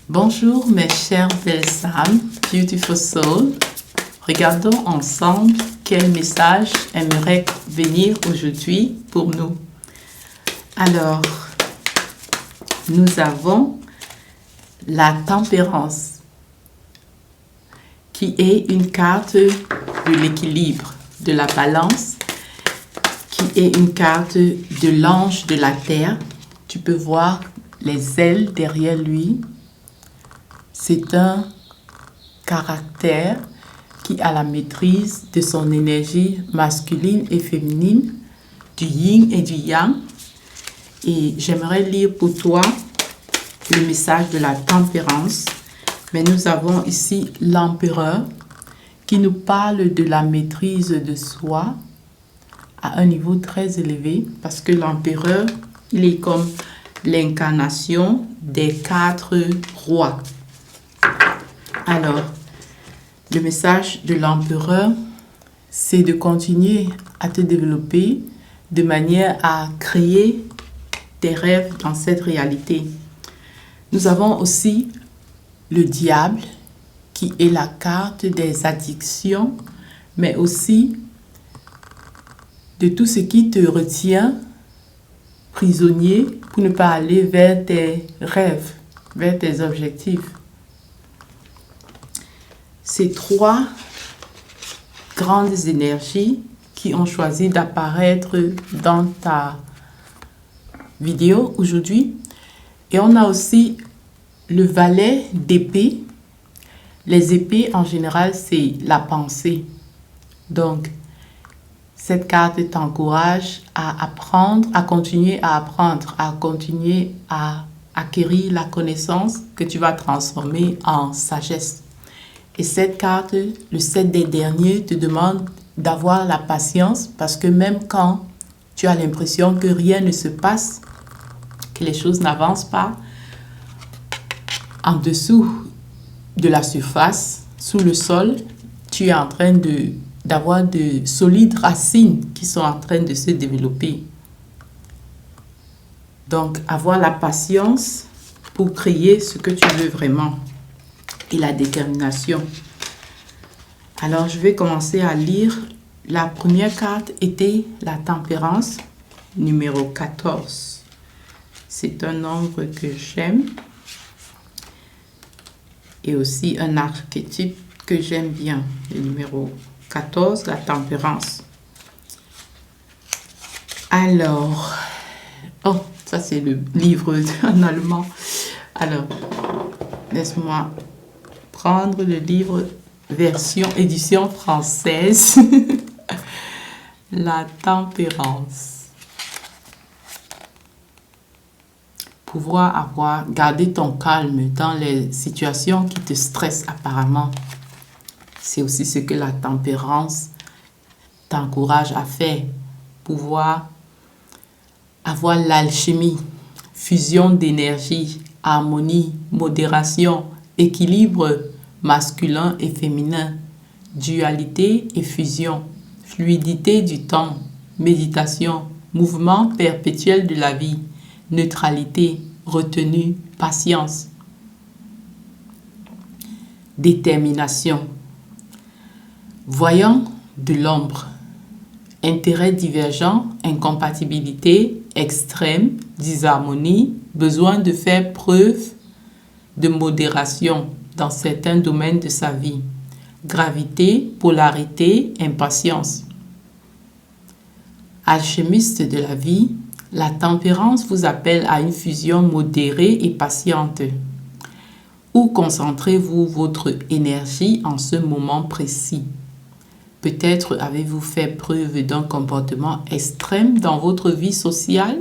Bonjour mes chères belles âmes, beautiful soul. Regardons ensemble quel message aimerait venir aujourd'hui pour nous. Alors, nous avons la tempérance qui est une carte de l'équilibre, de la balance, qui est une carte de l'ange de la terre. Tu peux voir les ailes derrière lui. C'est un caractère qui a la maîtrise de son énergie masculine et féminine, du yin et du yang. Et j'aimerais lire pour toi le message de la tempérance. Mais nous avons ici l'empereur qui nous parle de la maîtrise de soi à un niveau très élevé, parce que l'empereur, il est comme l'incarnation des 4 rois. Alors, le message de l'empereur, c'est de continuer à te développer de manière à créer tes rêves dans cette réalité. Nous avons aussi le diable, qui est la carte des addictions, mais aussi de tout ce qui te retient prisonnier pour ne pas aller vers tes rêves, vers tes objectifs. Ces 3 grandes énergies qui ont choisi d'apparaître dans ta vidéo aujourd'hui. Et on a aussi le valet d'épée. Les épées, en général, c'est la pensée. Donc, cette carte t'encourage à apprendre, à continuer à apprendre, à continuer à acquérir la connaissance que tu vas transformer en sagesse. Et cette carte, le 7 des derniers, te demande d'avoir la patience, parce que même quand tu as l'impression que rien ne se passe, que les choses n'avancent pas, en dessous de la surface, sous le sol, tu es en train d'avoir de solides racines qui sont en train de se développer. Donc, avoir la patience pour créer ce que tu veux vraiment et la détermination. Alors, je vais commencer à lire. La première carte était la tempérance, numéro 14. C'est un nombre que j'aime. Et aussi un archétype que j'aime bien, le numéro 14, la tempérance. Alors, oh, ça c'est le livre en allemand. Alors, laisse-moi prendre le livre version édition française. La tempérance. Pouvoir garder ton calme dans les situations qui te stressent apparemment. C'est aussi ce que la tempérance t'encourage à faire. Pouvoir avoir l'alchimie, fusion d'énergie, harmonie, modération, équilibre masculin et féminin, dualité et fusion, fluidité du temps, méditation, mouvement perpétuel de la vie, neutralité, retenue, patience, détermination. Voyant de l'ombre, intérêts divergents, incompatibilité extrême, disharmonie, besoin de faire preuve de modération dans certains domaines de sa vie, gravité, polarité, impatience. Alchimiste de la vie, la tempérance vous appelle à une fusion modérée et patiente. Où concentrez-vous votre énergie en ce moment précis? Peut-être avez-vous fait preuve d'un comportement extrême dans votre vie sociale?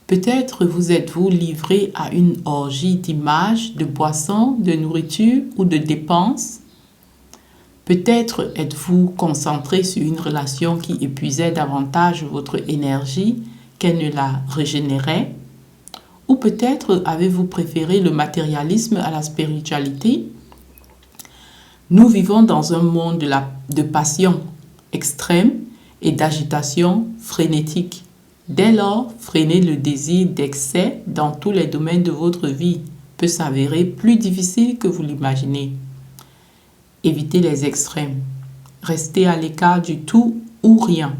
Peut-être vous êtes-vous livré à une orgie d'images, de boissons, de nourriture ou de dépenses? Peut-être êtes-vous concentré sur une relation qui épuisait davantage votre énergie qu'elle ne la régénérait? Ou peut-être avez-vous préféré le matérialisme à la spiritualité? Nous vivons dans un monde de passion extrême et d'agitation frénétique. Dès lors, freinez le désir d'excès dans tous les domaines de votre vie. peut s'avérer plus difficile que vous l'imaginez. Évitez les extrêmes. Restez à l'écart du tout ou rien.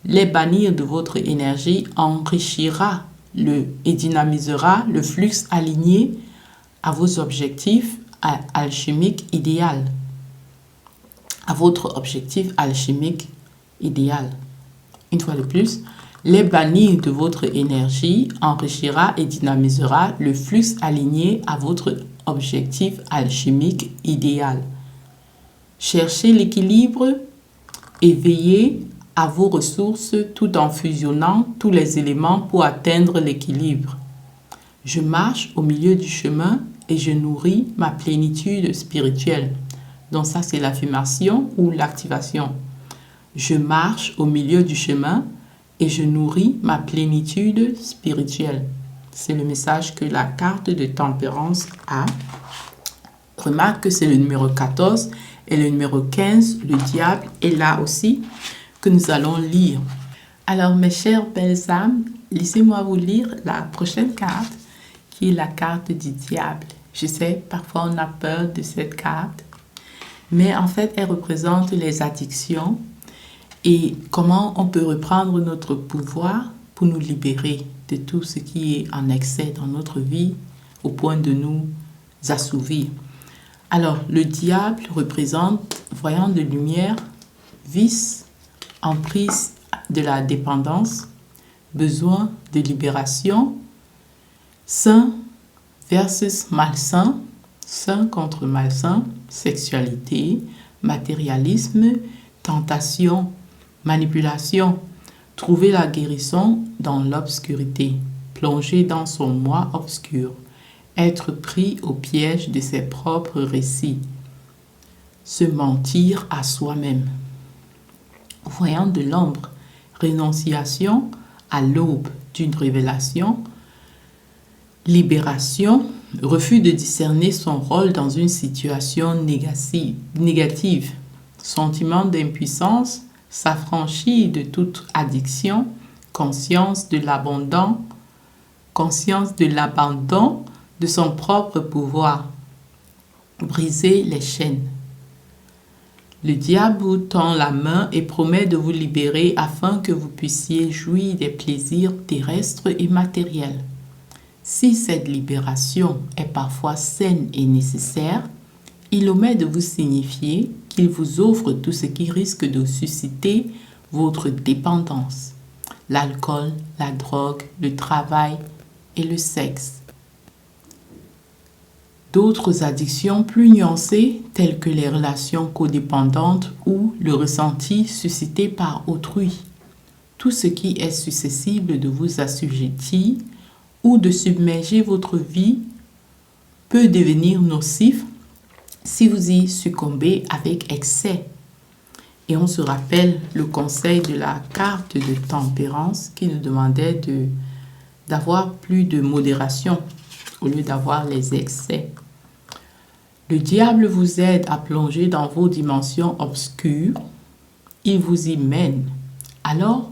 Les bannir de votre énergie enrichira et dynamisera le flux aligné à vos objectifs alchimiques idéal. À votre objectif alchimique idéal. Une fois de plus, les bannir de votre énergie enrichira et dynamisera le flux aligné à votre objectif alchimique idéal. Cherchez l'équilibre et veillez à vos ressources tout en fusionnant tous les éléments pour atteindre l'équilibre. Je marche au milieu du chemin et je nourris ma plénitude spirituelle. Donc ça, c'est l'affirmation ou l'activation. Je marche au milieu du chemin et je nourris ma plénitude spirituelle. C'est le message que la carte de tempérance a. Remarque que c'est le numéro 14 et le numéro 15, le diable, est là aussi, que nous allons lire. Alors, mes chères belles âmes, laissez-moi vous lire la prochaine carte, qui est la carte du diable. Je sais, parfois on a peur de cette carte, mais en fait, elle représente les addictions et comment on peut reprendre notre pouvoir pour nous libérer de tout ce qui est en excès dans notre vie au point de nous assouvir. Alors, le diable représente voyant de lumière, vice, emprise de la dépendance, besoin de libération, sain versus malsain, sain contre malsain, sexualité, matérialisme, tentation, manipulation, trouver la guérison dans l'obscurité, plonger dans son moi obscur, être pris au piège de ses propres récits, se mentir à soi-même. Voyant de l'ombre, rénonciation à l'aube d'une révélation, libération, refus de discerner son rôle dans une situation négative, sentiment d'impuissance, s'affranchir de toute addiction, conscience de l'abandon de son propre pouvoir, briser les chaînes. Le diable vous tend la main et promet de vous libérer afin que vous puissiez jouir des plaisirs terrestres et matériels. Si cette libération est parfois saine et nécessaire, il omet de vous signifier qu'il vous offre tout ce qui risque de susciter votre dépendance, l'alcool, la drogue, le travail et le sexe. D'autres addictions plus nuancées, telles que les relations codépendantes ou le ressenti suscité par autrui. Tout ce qui est susceptible de vous assujettir ou de submerger votre vie peut devenir nocif si vous y succombez avec excès. Et on se rappelle le conseil de la carte de tempérance qui nous demandait d'avoir plus de modération au lieu d'avoir les excès. Le diable vous aide à plonger dans vos dimensions obscures. Il vous y mène. Alors,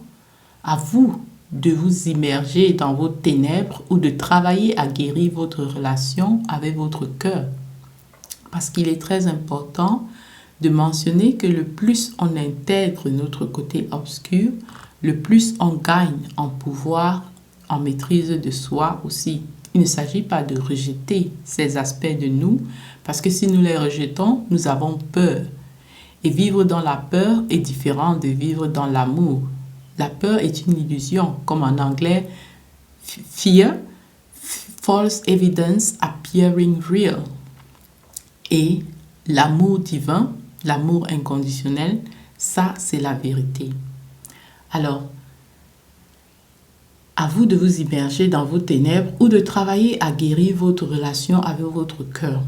à vous de vous immerger dans vos ténèbres ou de travailler à guérir votre relation avec votre cœur. Parce qu'il est très important de mentionner que le plus on intègre notre côté obscur, le plus on gagne en pouvoir, en maîtrise de soi aussi. Il ne s'agit pas de rejeter ces aspects de nous, parce que si nous les rejetons, nous avons peur. Et vivre dans la peur est différent de vivre dans l'amour. La peur est une illusion, comme en anglais, fear, false evidence appearing real. Et l'amour divin, l'amour inconditionnel, ça c'est la vérité. Alors, à vous de vous immerger dans vos ténèbres ou de travailler à guérir votre relation avec votre cœur.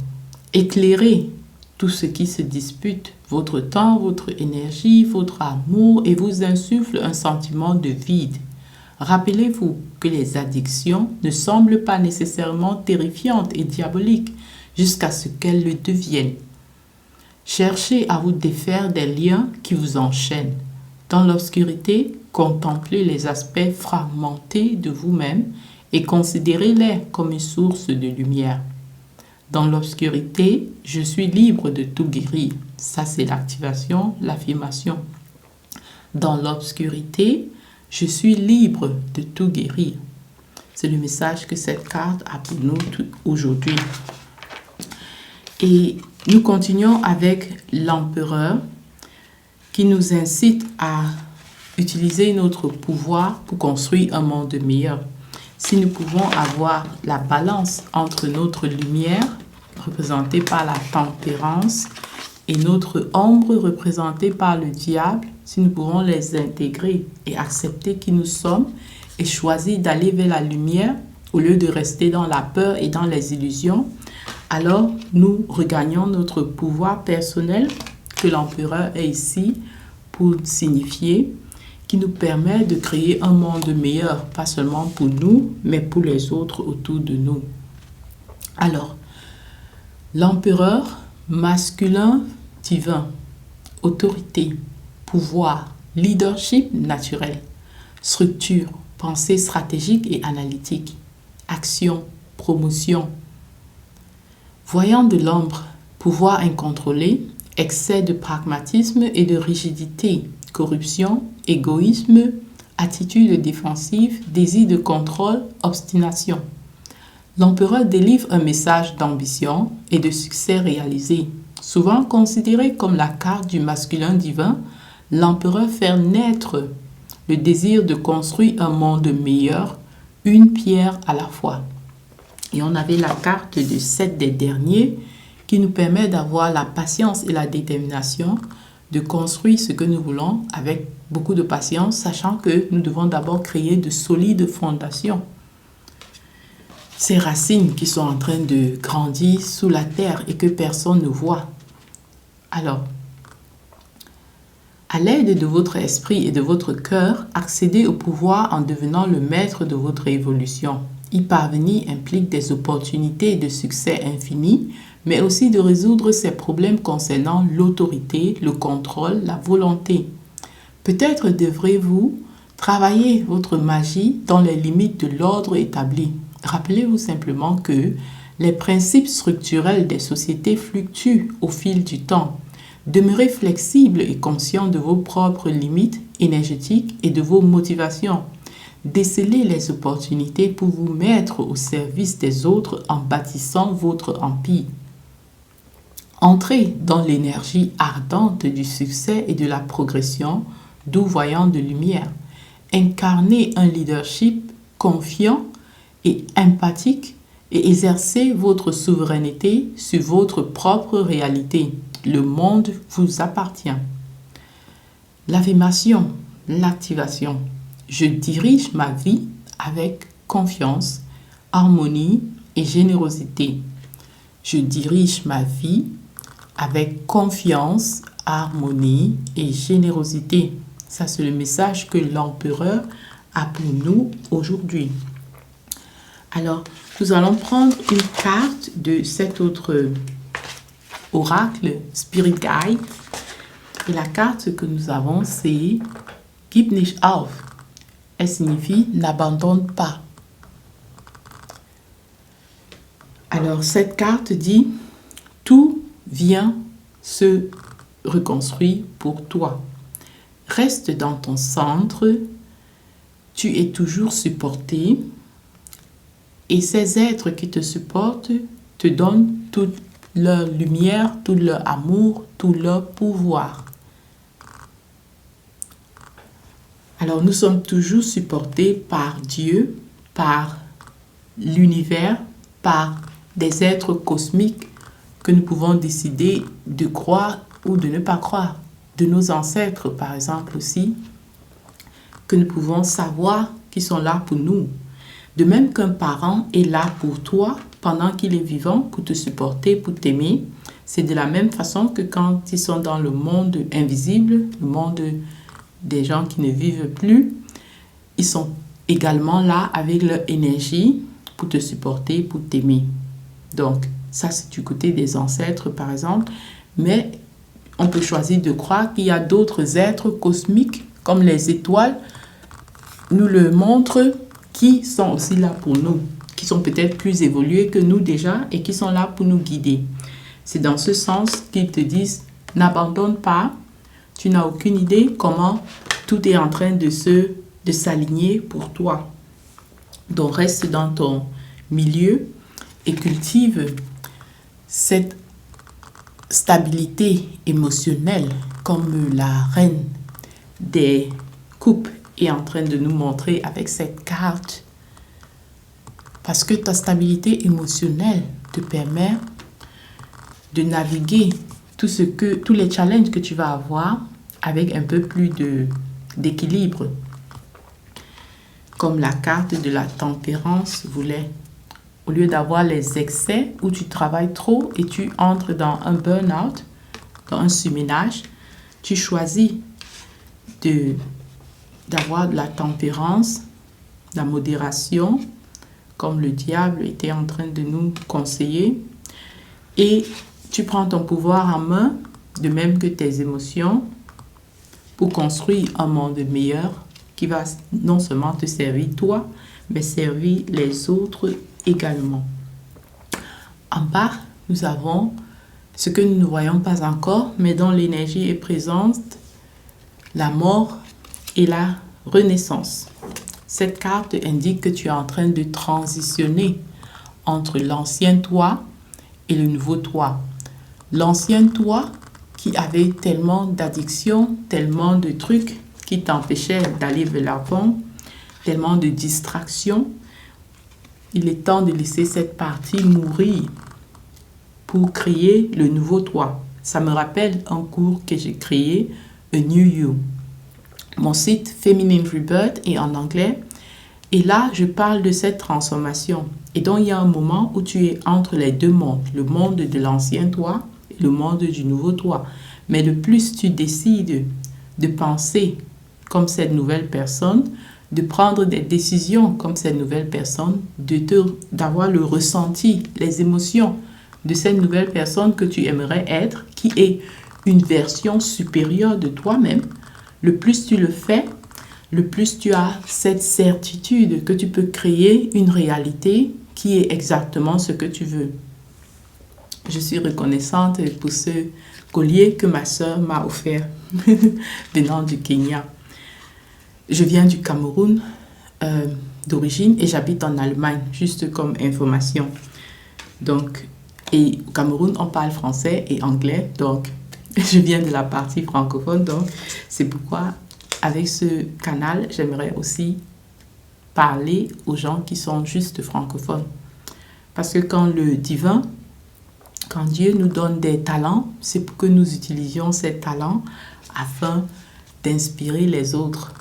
Éclairez tout ce qui se dispute, votre temps, votre énergie, votre amour et vous insuffle un sentiment de vide. Rappelez-vous que les addictions ne semblent pas nécessairement terrifiantes et diaboliques jusqu'à ce qu'elles le deviennent. Cherchez à vous défaire des liens qui vous enchaînent. Dans l'obscurité, contemplez les aspects fragmentés de vous-même et considérez-les comme une source de lumière. Dans l'obscurité, je suis libre de tout guérir. Ça, c'est l'activation, l'affirmation. Dans l'obscurité, je suis libre de tout guérir. C'est le message que cette carte a pour nous aujourd'hui. Et nous continuons avec l'empereur qui nous incite à utiliser notre pouvoir pour construire un monde meilleur. Si nous pouvons avoir la balance entre notre lumière, représentée par la tempérance, et notre ombre, représentée par le diable, si nous pouvons les intégrer et accepter qui nous sommes et choisir d'aller vers la lumière au lieu de rester dans la peur et dans les illusions, alors nous regagnons notre pouvoir personnel que l'empereur est ici pour signifier, qui nous permet de créer un monde meilleur, pas seulement pour nous, mais pour les autres autour de nous. Alors, l'empereur masculin divin, autorité, pouvoir, leadership naturel, structure, pensée stratégique et analytique, action, promotion. Voyant de l'ombre, pouvoir incontrôlé, excès de pragmatisme et de rigidité, corruption, égoïsme, attitude défensive, désir de contrôle, obstination. L'empereur délivre un message d'ambition et de succès réalisé. Souvent considéré comme la carte du masculin divin, l'empereur fait naître le désir de construire un monde meilleur, une pierre à la fois. Et on avait la carte de 7 des derniers qui nous permet d'avoir la patience et la détermination de construire ce que nous voulons avec beaucoup de patience, sachant que nous devons d'abord créer de solides fondations. Ces racines qui sont en train de grandir sous la terre et que personne ne voit. Alors, à l'aide de votre esprit et de votre cœur, accédez au pouvoir en devenant le maître de votre évolution. Y parvenir implique des opportunités de succès infinis, mais aussi de résoudre ces problèmes concernant l'autorité, le contrôle, la volonté. Peut-être devrez-vous travailler votre magie dans les limites de l'ordre établi. Rappelez-vous simplement que les principes structurels des sociétés fluctuent au fil du temps. Demeurez flexible et conscient de vos propres limites énergétiques et de vos motivations. Décelez les opportunités pour vous mettre au service des autres en bâtissant votre empire. Entrez dans l'énergie ardente du succès et de la progression, d'où voyant de lumière. Incarnez un leadership confiant et empathique et exercez votre souveraineté sur votre propre réalité. Le monde vous appartient. L'affirmation, l'activation. Je dirige ma vie avec confiance, harmonie et générosité. Je dirige ma vie avec confiance, harmonie et générosité. Ça, c'est le message que l'empereur a pour nous aujourd'hui. Alors, nous allons prendre une carte de cet autre oracle, Spirit Guide. Et la carte que nous avons, c'est Gib nicht auf. Elle signifie n'abandonne pas. Alors, cette carte dit tout vient se reconstruire pour toi. Reste dans ton centre. Tu es toujours supporté. Et ces êtres qui te supportent te donnent toute leur lumière, tout leur amour, tout leur pouvoir. Alors nous sommes toujours supportés par Dieu, par l'univers, par des êtres cosmiques que nous pouvons décider de croire ou de ne pas croire. De nos ancêtres, par exemple aussi, que nous pouvons savoir qui sont là pour nous. De même qu'un parent est là pour toi pendant qu'il est vivant, pour te supporter, pour t'aimer, c'est de la même façon que quand ils sont dans le monde invisible, le monde des gens qui ne vivent plus, ils sont également là avec leur énergie pour te supporter, pour t'aimer. Donc, ça c'est du côté des ancêtres par exemple, mais on peut choisir de croire qu'il y a d'autres êtres cosmiques comme les étoiles nous le montrent, qui sont aussi là pour nous, qui qui sont peut-être plus évolués que nous déjà et qui sont là pour nous guider. C'est dans ce sens qu'ils te disent, n'abandonne pas, tu n'as aucune idée comment tout est en train de s'aligner pour toi. Donc reste dans ton milieu et cultive cette stabilité émotionnelle comme la reine des coupes est en train de nous montrer avec cette carte. Parce que ta stabilité émotionnelle te permet de naviguer tous les challenges que tu vas avoir avec un peu plus d'équilibre. Comme la carte de la tempérance voulait. Au lieu d'avoir les excès où tu travailles trop et tu entres dans un burn-out, dans un surménage, tu choisis d'avoir de la tempérance, de la modération, comme le diable était en train de nous conseiller. Et tu prends ton pouvoir en main, de même que tes émotions, pour construire un monde meilleur qui va non seulement te servir toi, mais servir les autres également. En bas, nous avons ce que nous ne voyons pas encore, mais dont l'énergie est présente, la mort et la renaissance. Cette carte indique que tu es en train de transitionner entre l'ancien toi et le nouveau toi. L'ancien toi qui avait tellement d'addictions, tellement de trucs qui t'empêchaient d'aller vers l'avant, tellement de distractions. Il est temps de laisser cette partie mourir pour créer le nouveau toi. Ça me rappelle un cours que j'ai créé, A New You. Mon site Feminine Rebirth est en anglais. Et là, je parle de cette transformation. Et donc, il y a un moment où tu es entre les deux mondes. Le monde de l'ancien toi et le monde du nouveau toi. Mais le plus tu décides de penser comme cette nouvelle personne, de prendre des décisions comme cette nouvelle personne, d'avoir le ressenti, les émotions de cette nouvelle personne que tu aimerais être, qui est une version supérieure de toi-même, le plus tu le fais, le plus tu as cette certitude que tu peux créer une réalité qui est exactement ce que tu veux. Je suis reconnaissante pour ce collier que ma sœur m'a offert venant du Kenya. Je viens du Cameroun d'origine et j'habite en Allemagne, juste comme information. Donc, et au Cameroun, on parle français et anglais, donc je viens de la partie francophone, donc c'est pourquoi avec ce canal, j'aimerais aussi parler aux gens qui sont juste francophones. Parce que quand Dieu nous donne des talents, c'est pour que nous utilisions ces talents afin d'inspirer les autres.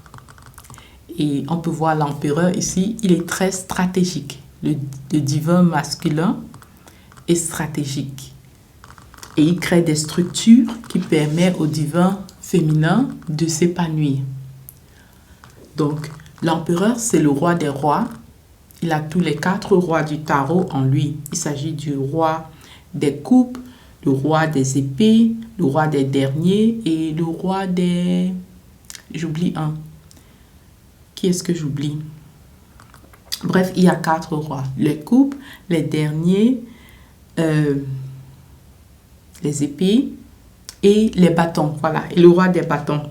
Et on peut voir l'empereur ici, il est très stratégique. Le divin masculin est stratégique. Et il crée des structures qui permettent au divin féminin de s'épanouir. Donc, l'empereur, c'est le roi des rois. Il a tous les 4 rois du tarot en lui. Il s'agit du roi des coupes, le roi des épées, le roi des derniers et le roi des... J'oublie un. Qui est-ce que j'oublie? Bref, il y a 4 rois. Les coupes, les derniers, les épées et les bâtons. Voilà, et le roi des bâtons.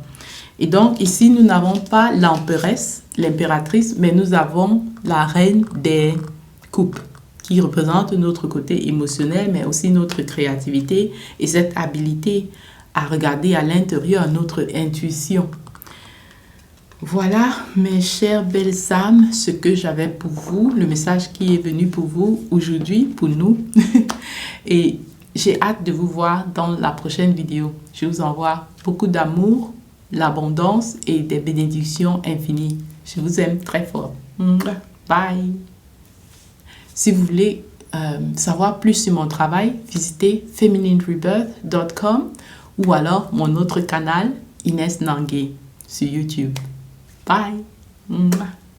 Et donc, ici, nous n'avons pas l'emperesse, l'impératrice, mais nous avons la reine des coupes, qui représente notre côté émotionnel, mais aussi notre créativité et cette habilité à regarder à l'intérieur, notre intuition. Voilà, mes chères belles âmes, ce que j'avais pour vous, le message qui est venu pour vous aujourd'hui, pour nous. Et j'ai hâte de vous voir dans la prochaine vidéo. Je vous envoie beaucoup d'amour, l'abondance et des bénédictions infinies. Je vous aime très fort. Bye. Si vous voulez savoir plus sur mon travail, visitez femininerebirth.com ou alors mon autre canal, Inès Nangué, sur YouTube. Bye.